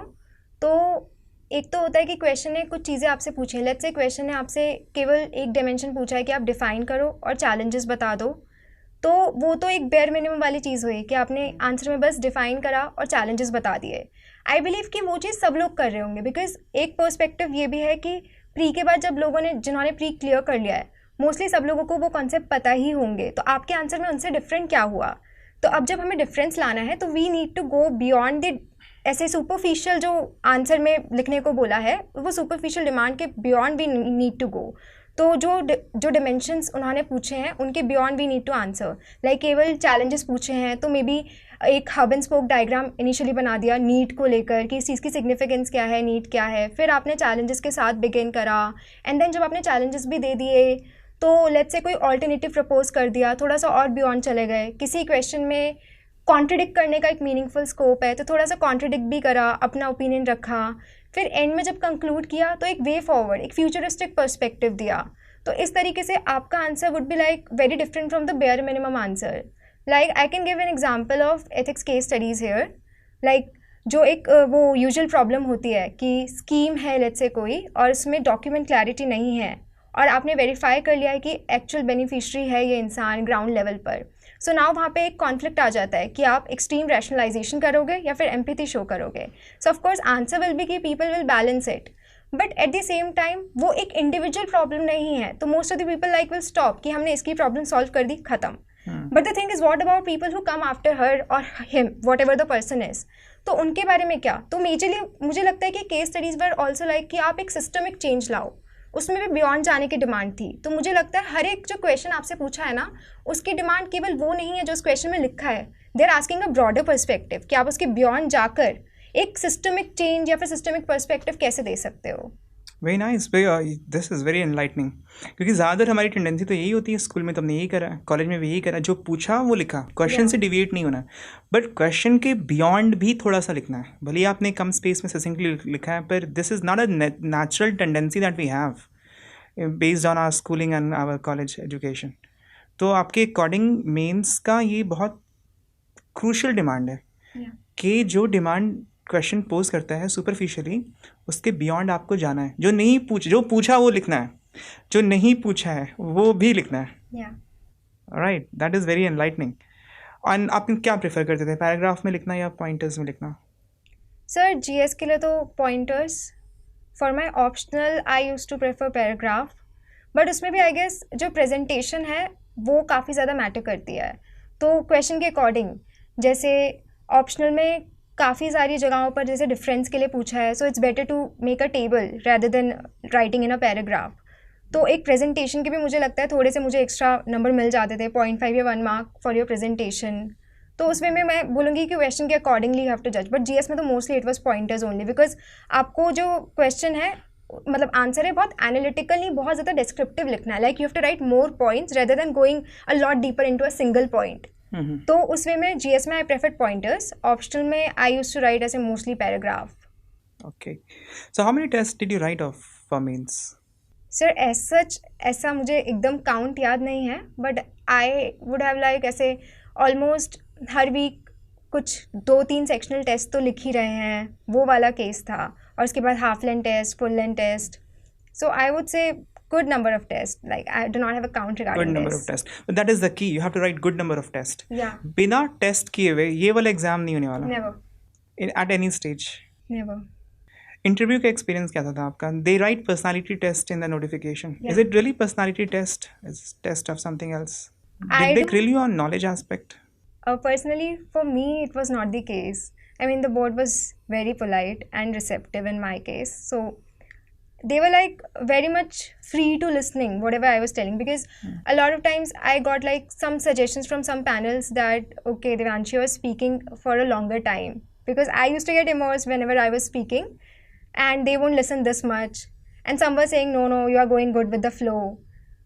तो एक तो होता है कि क्वेश्चन ने कुछ चीज़ें आपसे पूछी हैं, लेट्स से क्वेश्चन ने आपसे केवल एक डायमेंशन पूछा है कि आप डिफ़ाइन करो और चैलेंजेस बता दो, तो वो तो एक बेयर मिनिमम वाली चीज़ हुई कि आपने आंसर में बस डिफ़ाइन करा और चैलेंजेस बता दिए। आई बिलीव कि वो चीज़ सब लोग कर रहे होंगे, बिकॉज एक पर्सपेक्टिव ये भी है कि प्री के बाद जब जिन्होंने प्री क्लियर कर लिया है, मोस्टली सब लोगों को वो कॉन्सेप्ट पता ही होंगे, तो आपके आंसर में उनसे डिफरेंट क्या हुआ। तो अब जब हमें डिफरेंस लाना है, तो we need to go beyond the ऐसे सुपरफिशियल जो आंसर में लिखने को बोला है, वो सुपरफिशियल डिमांड के beyond we need to go. तो जो डिमेंशंस उन्होंने पूछे हैं, उनके beyond we need to answer. Like केवल चैलेंजेस पूछे हैं, तो मे बी एक hub and spoke diagram initially बना दिया नीट को लेकर कि इस चीज़ की सिग्निफिकेंस क्या है, नीट क्या है, फिर आपने चैलेंजेस के साथ बिगिन करा, एंड देन जब आपने चैलेंजेस भी दे दिए, तो लेट्स से कोई ऑल्टरनेटिव प्रपोज कर दिया, थोड़ा सा और बियॉन्ड चले गए, किसी क्वेश्चन में कॉन्ट्रडिक्ट करने का एक मीनिंगफुल स्कोप है तो थोड़ा सा कॉन्ट्रडिक्ट भी करा, अपना ओपिनियन रखा, फिर एंड में जब कंक्लूड किया तो एक वे फॉरवर्ड, एक फ्यूचरिस्टिक पर्सपेक्टिव दिया। तो इस तरीके से आपका answer would be like very different from the bare minimum answer. Like I can give an example of ethics case studies here. Like जो एक वो यूजुअल प्रॉब्लम होती है कि स्कीम है लेट्स से कोई, और उसमें डॉक्यूमेंट क्लैरिटी नहीं है और आपने वेरीफाई कर लिया है कि एक्चुअल बेनिफिशियरी है ये इंसान ग्राउंड लेवल पर। सो नाउ वहाँ पे एक कॉन्फ्लिक्ट आ जाता है कि आप एक्सट्रीम रैशनलाइजेशन करोगे या फिर एम्पैथी शो करोगे। So of course answer will be कि people will balance it, but at the same time वो एक इंडिविजुअल प्रॉब्लम नहीं है, तो most of the people like will stop कि हमने इसकी प्रॉब्लम सॉल्व कर दी, खत्म। But the thing is what about people who come after her और him, whatever the person is, तो उनके बारे में क्या? तो मेजरली मुझे लगता है कि case studies were also like कि आप एक सिस्टमिक चेंज लाओ, उसमें भी बियॉन्ड जाने की डिमांड थी। तो मुझे लगता है हर एक जो क्वेश्चन आपसे पूछा है ना, उसकी डिमांड केवल वो नहीं है जो उस क्वेश्चन में लिखा है, they are asking a broader perspective कि आप उसके बियॉन्ड जाकर एक सिस्टमिक चेंज या फिर सिस्टमिक पर्सपेक्टिव कैसे दे सकते हो। Very nice, this is very enlightening. क्योंकि ज़्यादातर हमारी टेंडेंसी तो यही होती है, स्कूल में तो हमने यही करा, कॉलेज में भी यही करा, जो पूछा वो लिखा, क्वेश्चन से डिविएट नहीं होना, बट क्वेश्चन के बियॉन्ड भी थोड़ा सा लिखना है। भले ही आपने कम स्पेस में ससिंक्टली लिखा है, पर this is not a natural tendency that we have based on our schooling and our college education. तो आपके अकॉर्डिंग मेंस का ये बहुत क्रूशल डिमांड है कि जो डिमांड क्वेश्चन पोज करता है सुपरफिशियली, उसके बियॉन्ड आपको जाना है। जो पूछा वो लिखना है, जो नहीं पूछा है वो भी लिखना है। Right, that is very enlightening. और आप क्या प्रेफर करते थे, पैराग्राफ में लिखना या पॉइंटर्स में लिखना? सर जीएस के लिए तो pointers, for my optional I use to prefer paragraph, but उसमें भी आई गेस जो प्रेजेंटेशन है वो काफ़ी ज़्यादा मैटर करती है। तो क्वेश्चन के अकॉर्डिंग, जैसे ऑप्शनल में काफ़ी सारी जगहों पर जैसे डिफरेंस के लिए पूछा है, so it's better to make a table rather than writing in a paragraph. तो एक प्रेजेंटेशन के भी मुझे लगता है थोड़े से मुझे एक्स्ट्रा नंबर मिल जाते थे, 0.5 या 1 मार्क फॉर योर प्रेजेंटेशन। तो उसमें मैं बोलूँगी कि क्वेश्चन के अकॉर्डिंगली यू हैव टू जज, बट जीएस में तो mostly it was pointers only, because आपको जो क्वेश्चन है मतलब आंसर है बहुत एनालिटिकली, बहुत ज़्यादा डिस्क्रिप्टिव लिखना है, like you have to write more points rather than going a lot deeper into a single point. तो उस वे में जीएस में आई प्रेफर्ड पॉइंटर्स, ऑप्शनल में आई यूज्ड टू राइट ऐसे mostly paragraph. Okay, so how many test did you write off for mains? Sir as such ऐसा मुझे एकदम count याद नहीं है, but I would have like ऐसे ऑलमोस्ट हर वीक कुछ 2-3 सेक्शनल टेस्ट तो लिख ही रहे हैं, वो वाला केस था। और उसके बाद half length test, full length test, so I would say good number of tests. Like I do not have a count regarding good number this. of tests, but that is the key, you have to write good number of tests. Yeah, बिना test किए हुए ये वाला exam नहीं होने वाला never, at any stage. never. Interview का experience क्या था आपका? They write personality test in the notification. Yeah. Is it really personality test? Is it test of something else? I Did they don't- grill you on knowledge aspect? Personally, for me, it was not the case. I mean, the board was very polite and receptive in my case, so they were like very much free to listening whatever I was telling, because a lot of times I got like some suggestions from some panels that okay, Devanshi was speaking for a longer time, because I used to get immersed whenever I was speaking and they won't listen this much, and some were saying no, you are going good with the flow,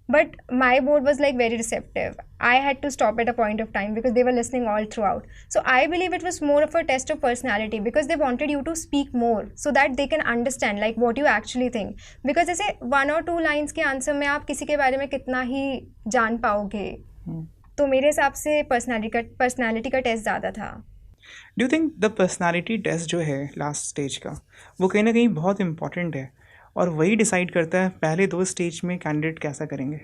but my board was like very receptive. I had to stop at a point of time because they were listening all throughout. So I believe it was more of a test of personality, because they wanted you to speak more so that they can understand like what you actually think. Because ऐसे 1 or 2 lines के answer में आप किसी के बारे में कितना ही जान पाओगे, तो मेरे हिसाब से पर्सनालिटी का टेस्ट ज़्यादा था। Do you think the personality test जो है लास्ट स्टेज का, वो कहीं ना कहीं बहुत इंपॉर्टेंट है और वही डिसाइड करता है पहले 2 स्टेज में कैंडिडेट कैसा करेंगे?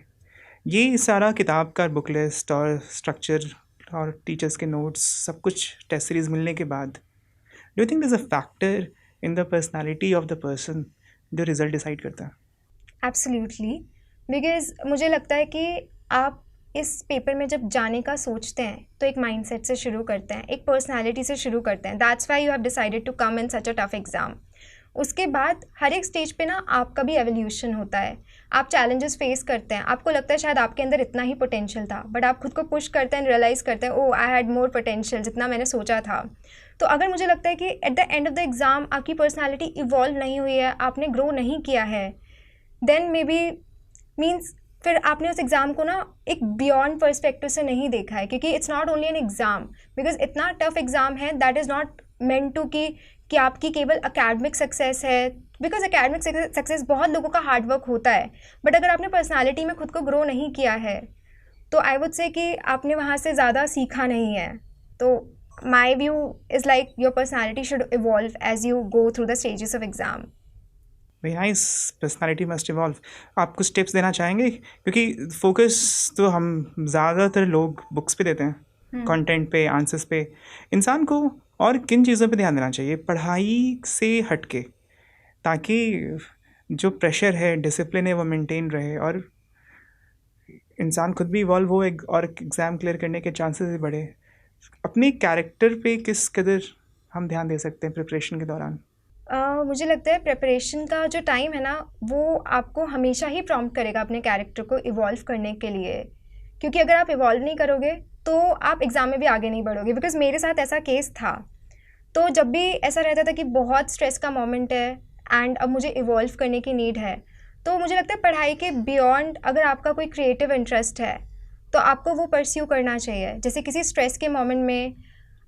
ये सारा किताब का बुक लिस्ट और स्ट्रक्चर और टीचर्स के नोट्स सब कुछ टेस्ट सीरीज मिलने के बाद, do you think this a factor in the personality of the person जो रिजल्ट डिसाइड करता है? एब्सोल्युटली, बिकॉज मुझे लगता है कि आप इस पेपर में जब जाने का सोचते हैं तो एक माइंडसेट से शुरू करते हैं, एक पर्सनालिटी से शुरू करते हैं। That's why you have decided to come in such a tough exam. उसके बाद हर एक स्टेज पे ना आपका भी एवोल्यूशन होता है, आप चैलेंजेस फेस करते हैं, आपको लगता है शायद आपके अंदर इतना ही पोटेंशियल था, बट आप खुद को पुश करते हैं, रियलाइज़ करते हैं ओ आई हैड मोर पोटेंशियल जितना मैंने सोचा था। तो अगर मुझे लगता है कि at the end of the exam आपकी पर्सनैलिटी इवॉल्व नहीं हुई है, आपने ग्रो नहीं किया है, देन मे बी मीन्स फिर आपने उस एग्ज़ाम को ना एक बियॉन्ड पर्सपेक्टिव से नहीं देखा है, क्योंकि it's not only an exam, because इतना टफ एग्ज़ाम है that is not meant to कि आपकी केवल अकेडमिक सक्सेस है, बिकॉज अकेडमिक सक्सेस बहुत लोगों का हार्ड वर्क होता है, बट अगर आपने पर्सनालिटी में खुद को ग्रो नहीं किया है तो आई वुड से कि आपने वहाँ से ज़्यादा सीखा नहीं है. तो my view is like your personality should evolve as you go through the stages of exam. Very nice, personality must evolve. आप कुछ टिप्स देना चाहेंगे, क्योंकि फोकस तो हम ज़्यादातर लोग बुक्स पे देते हैं, कंटेंट पे, आंसर्स पे. इंसान को और किन चीज़ों पे ध्यान देना चाहिए पढ़ाई से हटके, ताकि जो प्रेशर है, डिसिप्लिन है, वो मेंटेन रहे और इंसान खुद भी इवॉल्व हो और एग्ज़ाम क्लियर करने के चांसेस भी बढ़े. अपने कैरेक्टर पे किस कदर हम ध्यान दे सकते हैं प्रिपरेशन के दौरान? मुझे लगता है प्रिपरेशन का जो टाइम है ना, वो आपको हमेशा ही प्रॉम्प्ट करेगा अपने कैरेक्टर को इवॉल्व करने के लिए, क्योंकि अगर आप इवॉल्व नहीं करोगे तो आप एग्ज़ाम में भी आगे नहीं बढ़ोगे. बिकॉज मेरे साथ ऐसा केस था. तो जब भी ऐसा रहता था कि बहुत स्ट्रेस का मोमेंट है एंड अब मुझे इवॉल्व करने की नीड है, तो मुझे लगता है पढ़ाई के बियॉन्ड अगर आपका कोई क्रिएटिव इंटरेस्ट है तो आपको वो परस्यू करना चाहिए. जैसे किसी स्ट्रेस के मोमेंट में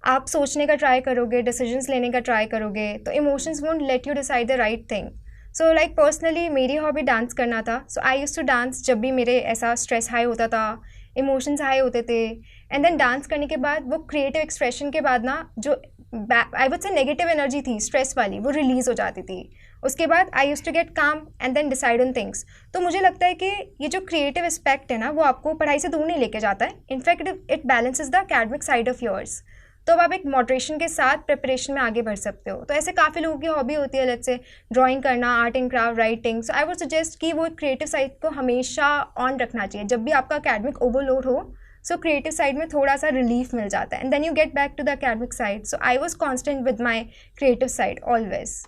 आप सोचने का ट्राई करोगे, डिसीजंस लेने का ट्राई करोगे, तो emotions won't let you decide the right thing. So like personally मेरी हॉबी डांस करना था. सो आई यूज्ड टू डांस जब भी मेरे ऐसा स्ट्रेस हाई होता था, इमोशंस हाई होते थे. एंड देन डांस करने के बाद वो क्रिएटिव एक्सप्रेशन के बाद ना जो I would say negative energy थी स्ट्रेस वाली, वो रिलीज़ हो जाती थी. उसके बाद I used to get calm and then decide on things. तो मुझे लगता है कि ये जो क्रिएटिव एस्पेक्ट है ना, वो आपको पढ़ाई से दूर नहीं लेके जाता है. In fact it balances the academic side of yours. तो अब आप एक मॉडरेशन के साथ प्रिपरेशन में आगे बढ़ सकते हो. तो ऐसे काफ़ी लोगों की हॉबी होती है, लेट्स से ड्राइंग करना, art and craft, writing. So I would suggest कि वो क्रिएटिव साइड को हमेशा ऑन रखना चाहिए. जब भी आपका अकेडमिक ओवरलोड हो, सो क्रिएटिव साइड में थोड़ा सा रिलीफ मिल जाता है and then you get back to the academic side. So I was constant with my creative side always.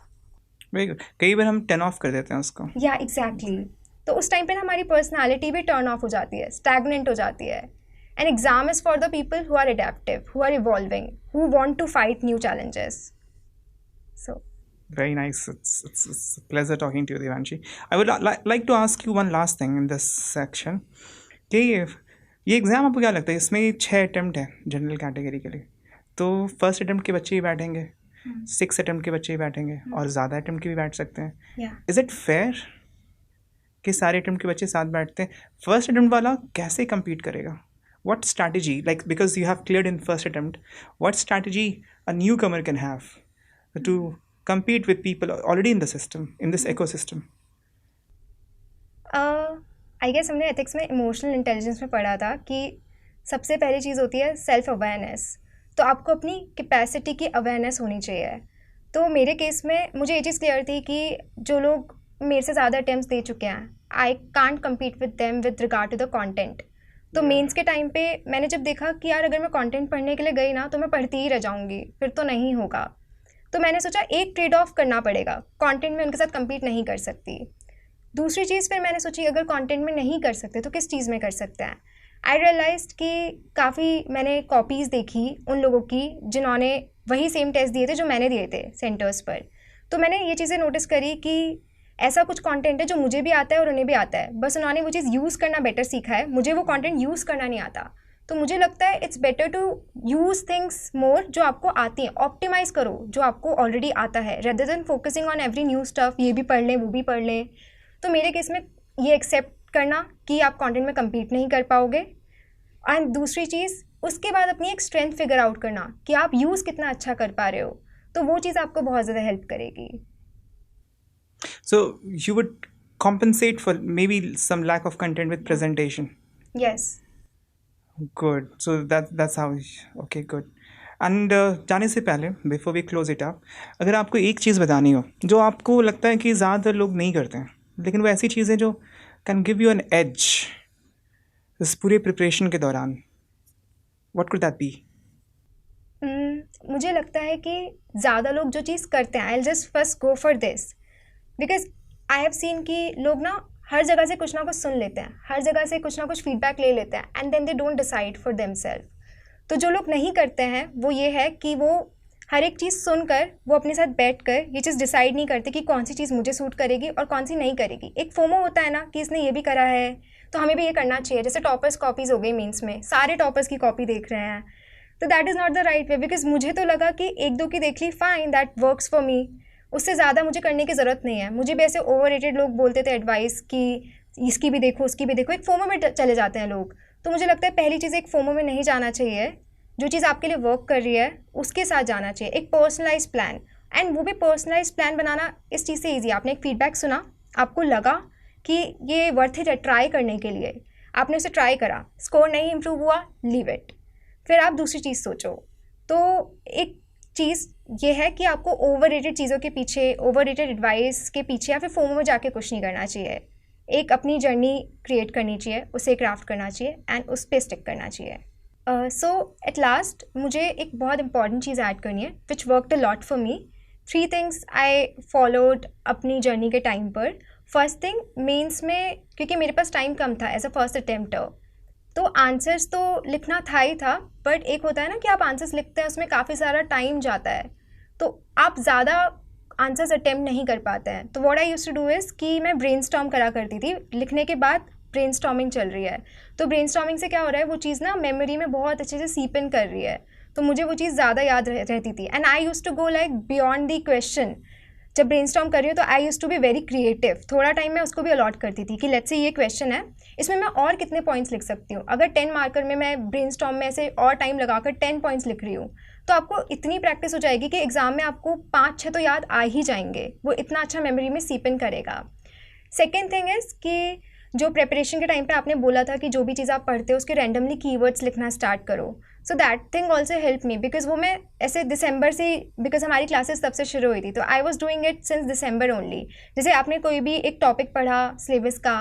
कई बार हम टर्न ऑफ कर देते हैं उसको. या एग्जैक्टली. तो उस टाइम पे ना हमारी पर्सनालिटी भी टर्न ऑफ हो जाती है, स्टैगनेंट हो जाती है. An exam is for the people who are adaptive, who are evolving, who want to fight new challenges. So. Very nice. It's a pleasure talking to you, Devanshi. I would like to ask you one last thing in this section. कि ये exam आपको क्या लगता है, इसमें 6 attempt है general category के लिए, तो फर्स्ट अटैम्प्ट के बच्चे ही बैठेंगे, 6 अटैम्प्ट के बच्चे ही बैठेंगे और ज़्यादा अटैम्प्ट के भी बैठ सकते हैं. इज़ इट फेयर कि सारे अटैम्प्ट के बच्चे साथ बैठते हैं? फर्स्ट अटैम्प्ट वाला कैसे कम्पीट करेगा? What strategy, like because you have cleared in first attempt, what strategy a newcomer can have to compete with people already in the system, in this ecosystem? I guess हमने ethics में emotional intelligence में पढ़ा था कि सबसे पहली चीज़ होती है सेल्फ अवेयरनेस. तो आपको अपनी कैपेसिटी की अवेयरनेस होनी चाहिए. तो मेरे केस में मुझे ये चीज़ क्लियर थी कि जो लोग मेरे से ज़्यादा अटैम्प्ट्स दे चुके हैं, I can't compete with them with regard to the content. तो मेंस के टाइम पे मैंने जब देखा कि यार अगर मैं कंटेंट पढ़ने के लिए गई ना तो मैं पढ़ती ही रह जाऊंगी, फिर तो नहीं होगा. तो मैंने सोचा एक ट्रेड ऑफ करना पड़ेगा, कंटेंट में उनके साथ compete नहीं कर सकती. दूसरी चीज़ फिर मैंने सोची अगर कंटेंट में नहीं कर सकते तो किस चीज़ में कर सकते हैं. आई रियलाइज्ड कि काफ़ी मैंने कॉपीज़ देखी उन लोगों की जिन्होंने वही सेम टेस्ट दिए थे जो मैंने दिए थे सेंटर्स पर. तो मैंने ये चीज़ें नोटिस करी कि ऐसा कुछ कंटेंट है जो मुझे भी आता है और उन्हें भी आता है, बस उन्होंने वो चीज़ यूज़ करना बेटर सीखा है, मुझे वो कंटेंट यूज़ करना नहीं आता. तो मुझे लगता है it's better to use things more जो आपको आती हैं. ऑप्टिमाइज़ करो जो आपको ऑलरेडी आता है, rather than focusing on every new stuff, ये भी पढ़ लें वो भी पढ़ लें. तो मेरे केस में ये एक्सेप्ट करना कि आप कंटेंट में कम्पीट नहीं कर पाओगे. एंड दूसरी चीज़ उसके बाद अपनी एक स्ट्रेंथ फिगर आउट करना कि आप यूज़ कितना अच्छा कर पा रहे हो, तो वो चीज़ आपको बहुत ज़्यादा हेल्प करेगी. So you would compensate for maybe some lack of content with presentation? Yes. Good. So that's how. Okay, good. And जाने से पहले before we close it up, अगर आपको एक चीज़ बतानी हो जो आपको लगता है कि ज़्यादातर लोग नहीं करते हैं, लेकिन वो ऐसी चीज़ है जो can give you an edge इस पूरे प्रिपरेशन के दौरान, what could that be? मुझे लगता है कि ज़्यादा लोग जो चीज़ करते हैं, I'll just first go for this. Because I have seen कि लोग ना हर जगह से कुछ ना कुछ सुन लेते हैं, हर जगह से कुछ ना कुछ फीडबैक ले लेते हैं and then they don't decide for themselves. तो जो लोग नहीं करते हैं वो ये है कि वो हर एक चीज़ सुनकर वो अपने साथ बैठ कर ये चीज़ डिसाइड नहीं करते कि कौन सी चीज़ मुझे सूट करेगी और कौन सी नहीं करेगी. एक फोमो होता है ना कि इसने ये भी करा है तो हमें भी ये करना चाहिए। जैसे टॉपर्स कॉपीज़ हो गई मीन्स में, सारे टॉपर्स की कॉपी देख रहे हैं, तो that is not the right way. Because मुझे तो लगा कि 1-2 की देख ली, fine, that works for me, उससे ज़्यादा मुझे करने की ज़रूरत नहीं है। मुझे भी ऐसे ओवररेटेड लोग बोलते थे एडवाइस कि इसकी भी देखो उसकी भी देखो, एक फोमो में चले जाते हैं लोग। तो मुझे लगता है पहली चीज़, एक फोमो में नहीं जाना चाहिए, जो चीज़ आपके लिए वर्क कर रही है उसके साथ जाना चाहिए। एक पर्सनलाइज प्लान, एंड वो भी पर्सनलाइज प्लान बनाना इस चीज़ से ईजी। आपने एक फीडबैक सुना, आपको लगा कि ये वर्थ इट है ट्राई करने के लिए, आपने उसे ट्राई करा, स्कोर नहीं इम्प्रूव हुआ, लीव इट, फिर आप दूसरी चीज़ सोचो। तो एक चीज़ ये है कि आपको ओवररेटेड चीज़ों के पीछे, ओवररेटेड एडवाइस के पीछे या फिर फोमो में जाके कुछ नहीं करना चाहिए। एक अपनी जर्नी क्रिएट करनी चाहिए, उसे क्राफ्ट करना चाहिए एंड उस पर स्टिक करना चाहिए। सो एट लास्ट मुझे एक बहुत इंपॉर्टेंट चीज़ ऐड करनी है which worked a lot for me. 3 things I followed अपनी जर्नी के टाइम पर। फर्स्ट थिंग, मेंस में क्योंकि मेरे पास टाइम कम था एज अ फर्स्ट अटेम्प्टर, तो आंसर्स तो लिखना था ही था, बट एक होता है ना कि आप आंसर्स लिखते हैं उसमें काफ़ी सारा टाइम जाता है, तो आप ज़्यादा आंसर्स अटेम्प्ट नहीं कर पाते हैं। तो what I used to do is कि मैं ब्रेनस्टॉर्म करा करती थी, लिखने के बाद ब्रेनस्टॉर्मिंग चल रही है, तो ब्रेनस्टॉर्मिंग से क्या हो रहा है, वो चीज़ ना मेमोरी में बहुत अच्छे से सीप इन कर रही है, तो मुझे वो चीज़ ज़्यादा याद रहती थी। And I used to go like beyond the question. जब ब्रेनस्टॉर्म कर रही हूँ तो I used to be very creative, थोड़ा टाइम मैं उसको भी अलॉट करती थी कि लेट्स से ये क्वेश्चन है, इसमें मैं और कितने पॉइंट्स लिख सकती हूँ। अगर 10 मार्कर में मैं ब्रेनस्टॉर्म में ऐसे और टाइम लगाकर 10 पॉइंट्स लिख रही हूँ, तो आपको इतनी प्रैक्टिस हो जाएगी कि एग्जाम में आपको 5-6 तो याद आ ही जाएंगे, वो इतना अच्छा मेमोरी में सीप इन करेगा। सेकेंड थिंग इज़ कि जो प्रिपरेशन के टाइम पे आपने बोला था कि जो भी चीज़ आप पढ़ते हो उसके रैंडमली कीवर्ड्स लिखना स्टार्ट करो, so that thing also help me, because वो मैं ऐसे दिसंबर से, बिकॉज हमारी क्लासेस तब से शुरू हुई थी, तो आई was doing it since December only. जैसे आपने कोई भी एक टॉपिक पढ़ा सिलेबस का,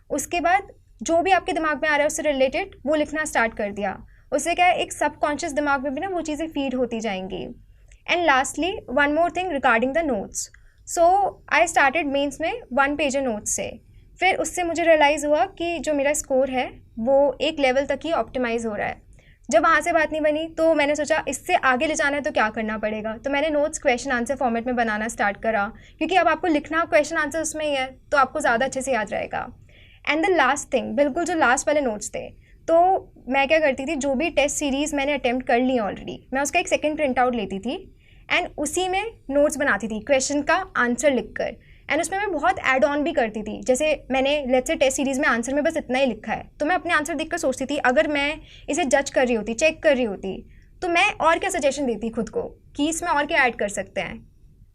उसके बाद जो भी आपके दिमाग में आ रहा है उससे रिलेटेड वो लिखना स्टार्ट कर दिया, उससे क्या है एक सबकॉन्शियस दिमाग में भी ना वो चीज़ें फीड होती जाएंगी। And lastly one more thing regarding the notes, so I started mains में 1 पेज नोट्स से, फिर उससे मुझे रियलाइज़ हुआ कि जो मेरा स्कोर है वो एक लेवल तक ही ऑप्टिमाइज़ हो रहा है। जब वहाँ से बात नहीं बनी तो मैंने सोचा इससे आगे ले जाना है तो क्या करना पड़ेगा, तो मैंने नोट्स क्वेश्चन आंसर फॉर्मेट में बनाना स्टार्ट करा, क्योंकि अब आपको लिखना क्वेश्चन आंसर उसमें ही है तो आपको ज़्यादा अच्छे से याद रहेगा। एंड द लास्ट थिंग, बिल्कुल जो लास्ट वाले नोट्स थे, तो मैं क्या करती थी, जो भी टेस्ट सीरीज़ मैंने अटैम्प्ट कर ली ऑलरेडी, मैं उसका एक सेकेंड प्रिंट आउट लेती थी एंड उसी में नोट्स बनाती थी क्वेश्चन का आंसर लिख कर, एंड उसमें मैं बहुत ऐड ऑन भी करती थी। जैसे मैंने लेट्स से टेस्ट सीरीज़ में आंसर में बस इतना ही लिखा है, तो मैं अपने आंसर देखकर सोचती थी अगर मैं इसे जज कर रही होती, चेक कर रही होती, तो मैं और क्या सजेशन देती खुद को कि इसमें और क्या ऐड कर सकते हैं,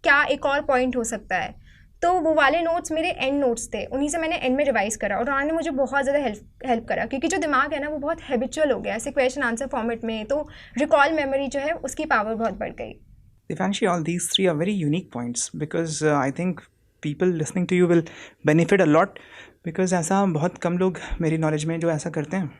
क्या एक और पॉइंट हो सकता है। तो वो वाले नोट्स मेरे एंड नोट्स थे, उन्हीं से मैंने एंड में रिवाइज़ करा और उन्होंने मुझे बहुत ज़्यादा हेल्प करा, क्योंकि जो दिमाग है ना वो बहुत हैबिचुअल हो गया ऐसे क्वेश्चन आंसर फॉर्मेट में, तो रिकॉल मेमोरी जो है उसकी पावर बहुत बढ़ गई। Devanshi, all these 3 are very unique points because I think people listening to you will benefit a lot because ऐसा बहुत कम लोग मेरी knowledge में जो ऐसा करते हैं.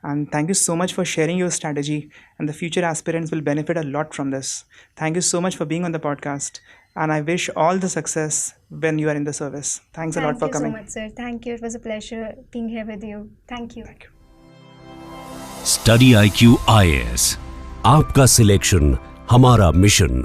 And thank you so much for sharing your strategy, and the future aspirants will benefit a lot from this. Thank you so much for being on the podcast, and I wish all the success when you are in the service. Thanks a lot for coming. Thank you so much, sir. Thank you. It was a pleasure being here with you. Thank you. Study IQ IAS, आपका selection हमारा mission.